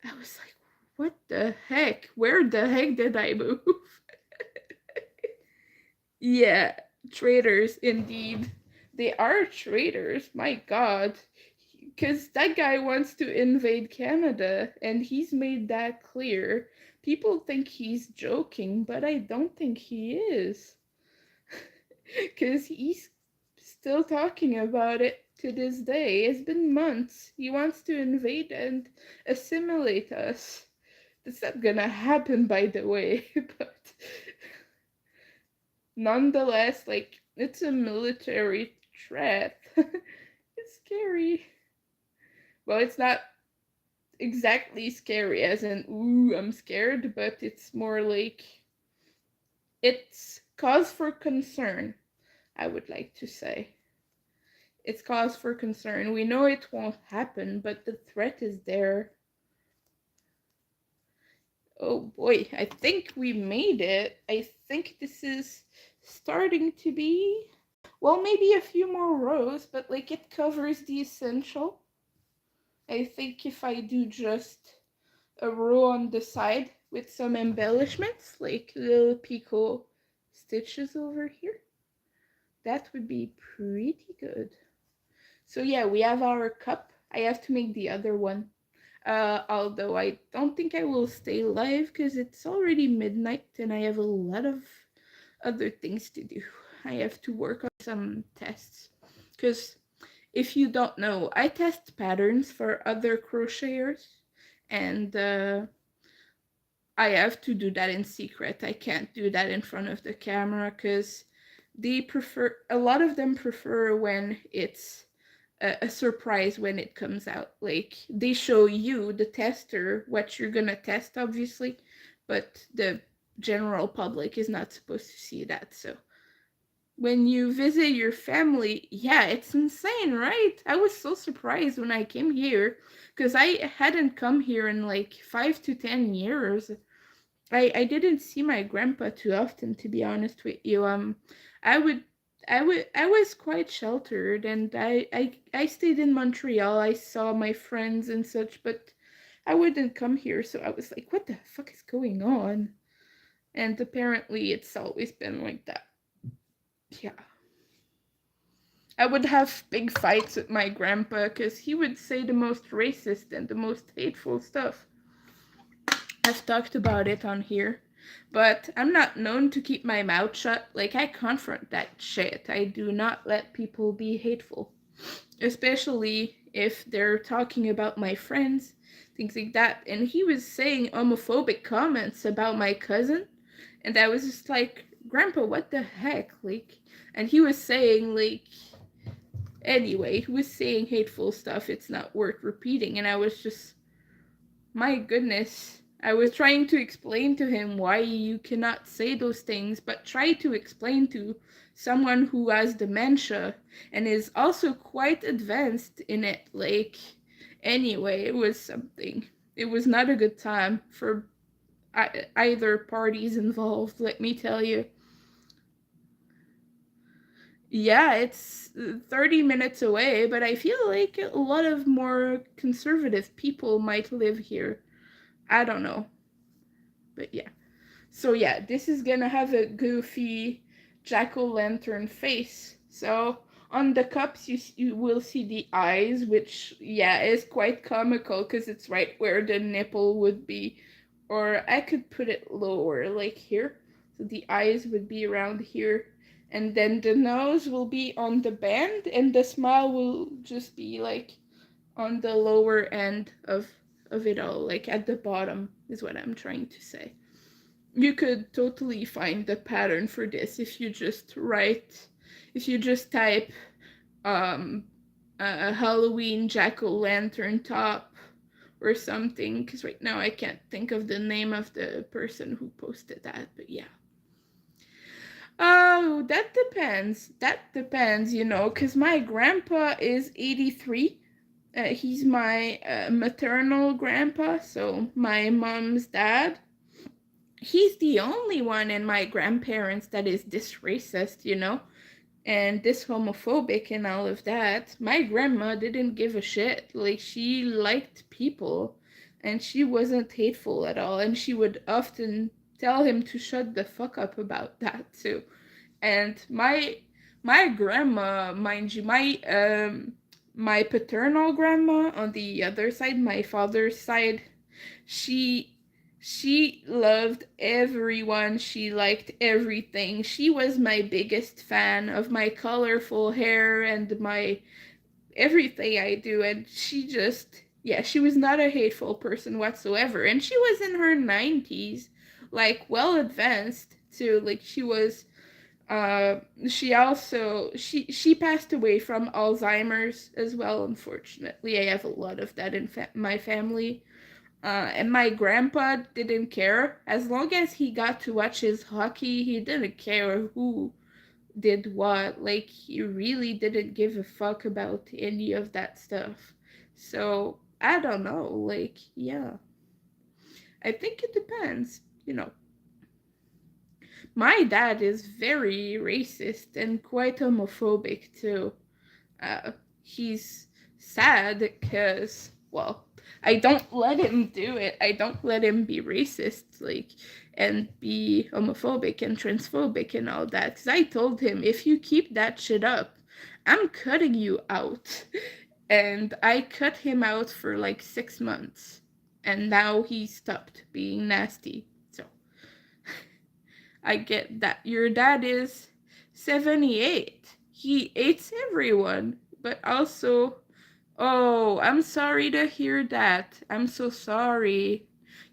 I was like, what the heck? Where the heck did I move? Yeah, traitors indeed. They are traitors. My God. because that guy wants to invade Canada, and he's made that clear. People think he's joking, but I don't think he is. Because he's still talking about it to this day. It's been months. He wants to invade and assimilate us. That's not gonna happen, by the way, but nonetheless, like, it's a military threat. It's scary. Well, it's not exactly scary as in, ooh, I'm scared, but it's more like, it's cause for concern, I would like to say. It's cause for concern. We know it won't happen, but the threat is there. Oh boy, I think we made it. I think this is starting to be, well, maybe a few more rows, but like it covers the essential. I think if I do just a row on the side with some embellishments, like little picot stitches over here, that would be pretty good. So yeah, we have our cup. I have to make the other one. Although I don't think I will stay live because it's already midnight and I have a lot of other things to do. I have to work on some tests. Because if you don't know, I test patterns for other crocheters, and I have to do that in secret. I can't do that in front of the camera because a lot of them prefer when it's a surprise when it comes out. Like, they show you, the tester, what you're gonna test, obviously, but the general public is not supposed to see that. So when you visit your family, yeah, it's insane, right? I was so surprised when I came here because I hadn't come here in like 5 to 10 years. I didn't see my grandpa too often, to be honest with you. I would I was quite sheltered, and I stayed in Montreal. I saw my friends and such, but I wouldn't come here, so I was like, what the fuck is going on? And apparently it's always been like that. Yeah. I would have big fights with my grandpa because he would say the most racist and the most hateful stuff. I've talked about it on here, but I'm not known to keep my mouth shut. Like, I confront that shit. I do not let people be hateful, especially if they're talking about my friends, things like that. And he was saying homophobic comments about my cousin, and I was just like, Grandpa, what the heck? Like, and he was saying, like, anyway, he was saying hateful stuff. It's not worth repeating. And I was just, my goodness. I was trying to explain to him why you cannot say those things, but try to explain to someone who has dementia and is also quite advanced in it. Like, anyway, it was something. It was not a good time for either parties involved, let me tell you. Yeah, it's 30 minutes away, but I feel like a lot of more conservative people might live here. I don't know. But yeah. So yeah, this is gonna have a goofy jack-o'-lantern face. So on the cups you will see the eyes, which yeah is quite comical because it's right where the nipple would be. Or I could put it lower, like here. So the eyes would be around here. And then the nose will be on the band, and the smile will just be like on the lower end of it all, like at the bottom is what I'm trying to say. You could totally find the pattern for this if you just type um a Halloween jack-o'-lantern top or something, because right now I can't think of the name of the person who posted that, but yeah. Oh, that depends, because my grandpa is 83. He's my maternal grandpa, so my mom's dad. He's the only one in my grandparents that is this racist, and this homophobic and all of that. My grandma didn't give a shit. Like, she liked people, and she wasn't hateful at all, and she would often tell him to shut the fuck up about that too. And my grandma, mind you, my paternal grandma on the other side, my father's side, she she loved everyone. She liked everything. She was my biggest fan of my colorful hair and my everything I do. And she just, yeah, she was not a hateful person whatsoever. And she was in her 90s, like well advanced too. Like she was uh she passed away from Alzheimer's as well, unfortunately. I have a lot of that in my family. And my grandpa didn't care. As long as he got to watch his hockey, he didn't care who did what. Like, he really didn't give a fuck about any of that stuff. So, I don't know. Like, yeah. I think it depends. My dad is very racist and quite homophobic, too. He's sad because, well, I don't let him do it. I don't let him be racist, like, and be homophobic and transphobic and all that. Because I told him, if you keep that shit up, I'm cutting you out. And I cut him out for like 6 months. And now he stopped being nasty. So I get that. Your dad is 78. He hates everyone, but also, oh, I'm sorry to hear that. I'm so sorry.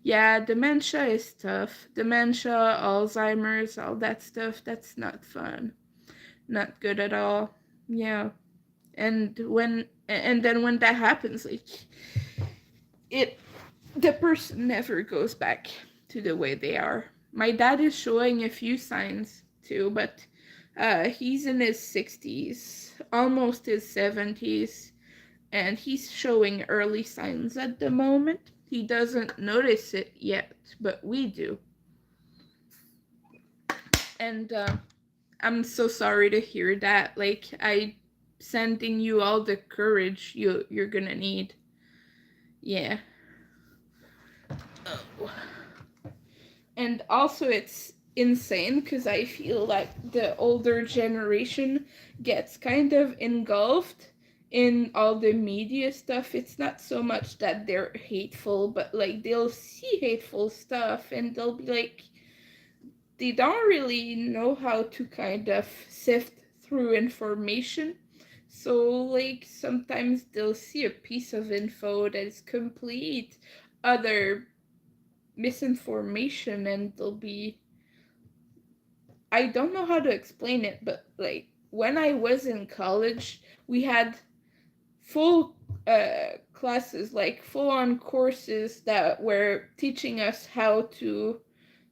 Yeah, dementia is tough. Dementia, Alzheimer's, all that stuff, that's not fun. Not good at all. Yeah. And then when that happens, like, it the person never goes back to the way they are. My dad is showing a few signs too, but he's in his 60s, almost his 70s, and he's showing early signs at the moment. He doesn't notice it yet, but we do. And I'm so sorry to hear that. Like, I sending you all the courage you're gonna need. Yeah. Oh. And also, it's insane because I feel like the older generation gets kind of engulfed in all the media stuff. It's not so much that they're hateful, but like they'll see hateful stuff and they'll be like, they don't really know how to kind of sift through information. So, like, sometimes they'll see a piece of info that is complete other misinformation, and they'll be, I don't know how to explain it, but like when I was in college, we had full classes, like full on courses that were teaching us how to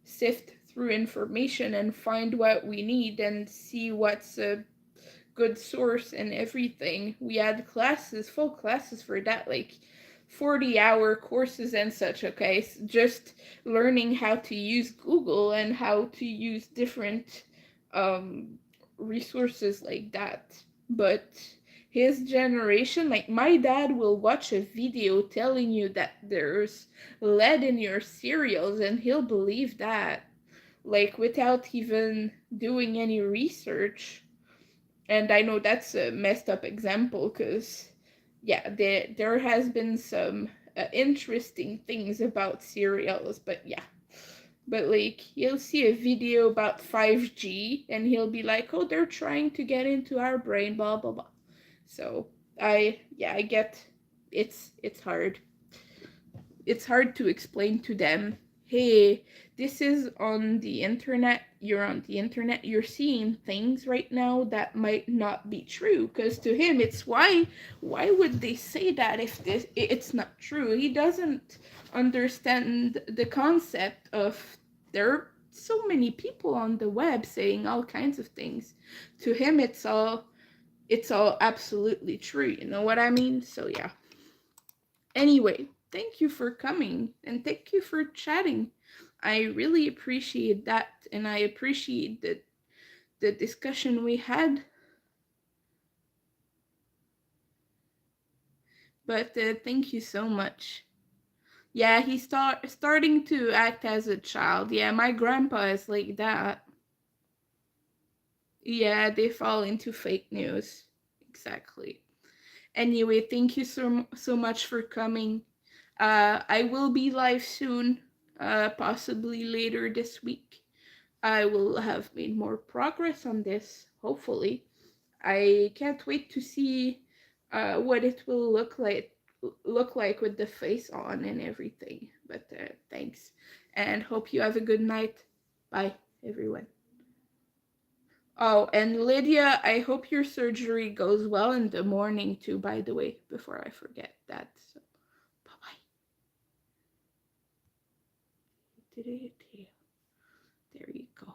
sift through information and find what we need and see what's a good source and everything. We had classes, full classes for that, like 40-hour courses and such, okay? Just learning how to use Google and how to use different resources like that. But his generation, like my dad will watch a video telling you that there's lead in your cereals and he'll believe that, like without even doing any research. And I know that's a messed up example because, yeah, there has been some interesting things about cereals, but yeah. But like, he'll see a video about 5G and he'll be like, oh, they're trying to get into our brain, blah, blah, blah. So, I get it's hard. It's hard to explain to them, hey, this is on the internet, you're on the internet, you're seeing things right now that might not be true, because to him it's why would they say that if it's not true. He doesn't understand the concept of, there are so many people on the web saying all kinds of things. To him it's all absolutely true, you know what I mean? So yeah. Anyway, thank you for coming and thank you for chatting. I really appreciate that, and I appreciate the discussion we had. But thank you so much. Yeah, he's starting to act as a child. Yeah, my grandpa is like that. Yeah, they fall into fake news. Exactly. Anyway, thank you so much for coming. I will be live soon, possibly later this week. I will have made more progress on this, hopefully. I can't wait to see what it will look like with the face on and everything. But thanks, and hope you have a good night. Bye, everyone. Oh, and Lydia, I hope your surgery goes well in the morning too, by the way, before I forget that. So, bye-bye. There you go.